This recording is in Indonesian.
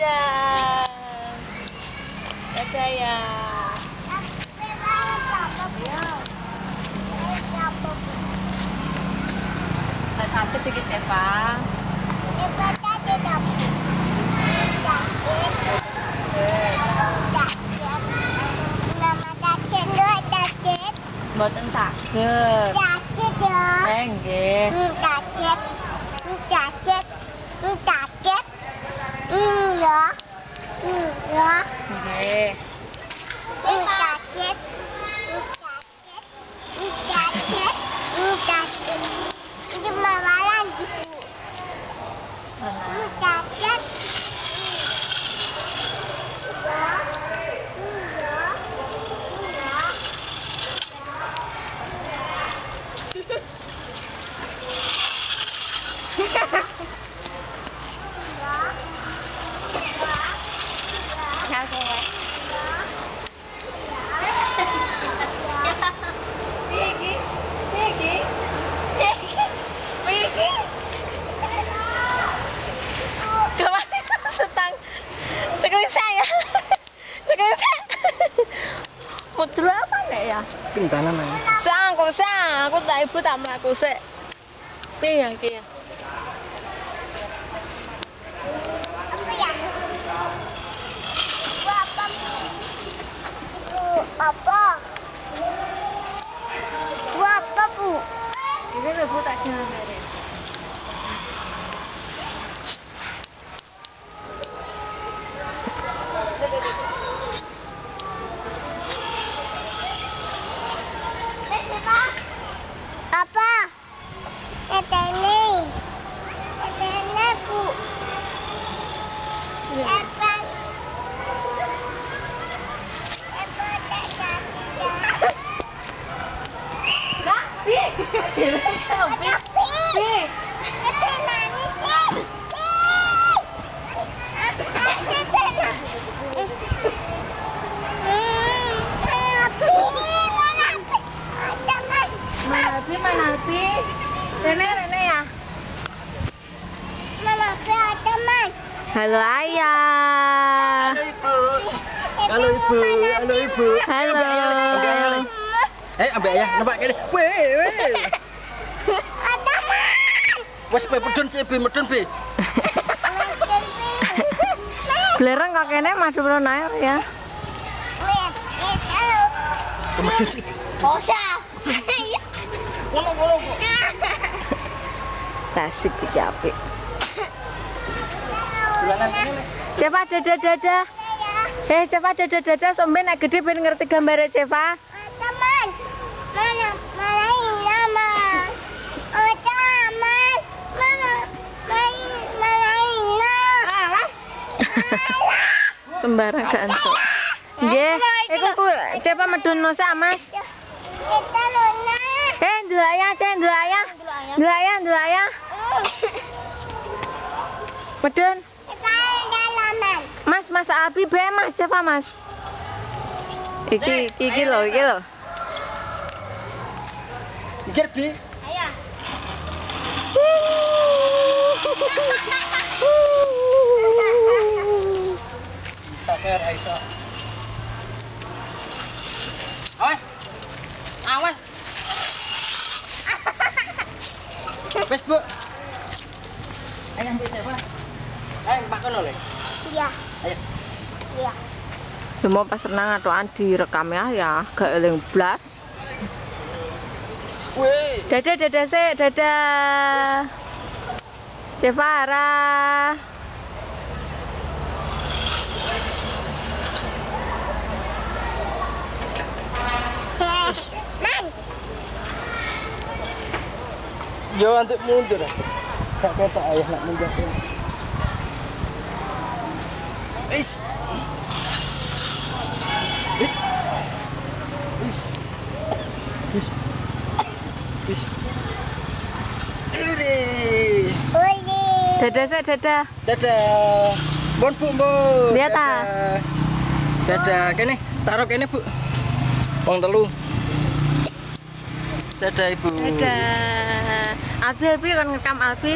Dadah. Dadah ya. Satu sedikit Eva. Mboten saged. Nggih. Modul apa nek ya? Pintanan ae. Sang, aku tak ibu tak mlaku sik. Piye ya iki ya? Apa? Apa, Bu? Ini lho Bu tak jalan mere. Apa? Ini, Bu. Apa? Nah, Pi. Pi. Mana Pi? Rene ya. Mama, ada Mas. Halo Ayah. Halo Ibu. Halo Ibu. Halo. Ambek ayah, nampak kene. Weh. Ada Mas. Wes medun sih, medun Bi. Belerang kok kene madhep air ya. Medun sih. Bosan. Ngono. Tasik iki apik. Bulanan kene. Cepat dadah. Cepat dadah sampe nek gede ben ngerti gambare Ceva. Teman. Mana ini nama. Oh, teman. Mana ini. Sembarang gantuk. Nggih, iku ku Ceva medun sak Mas. Kita lona. Ndelok ayah. Medun. Mas Abi be Mas Ceva Mas. Iki lho. Mikir Bi. Ayo. Sabar Aisyah. Awas. Wes Bu. Ayo ambil Ceva. Ayo Pak kono le. Iya. Ayo. Iya. Semua pas renang atokan direkam ya, gak eling blas. Weh. Dadah sik, dadah. Cevara. Man. Yo untuk mundur. Gak ketok ayah nak mundur. Is. Iri. Oi. Dadah. Dadah. Mohon Bu, mohon. Lihat ah. Dadah. Kene, taruh kene Bu. Wong telu. Dadah Ibu. Dadah. Alfi kan ngerekam Alfi.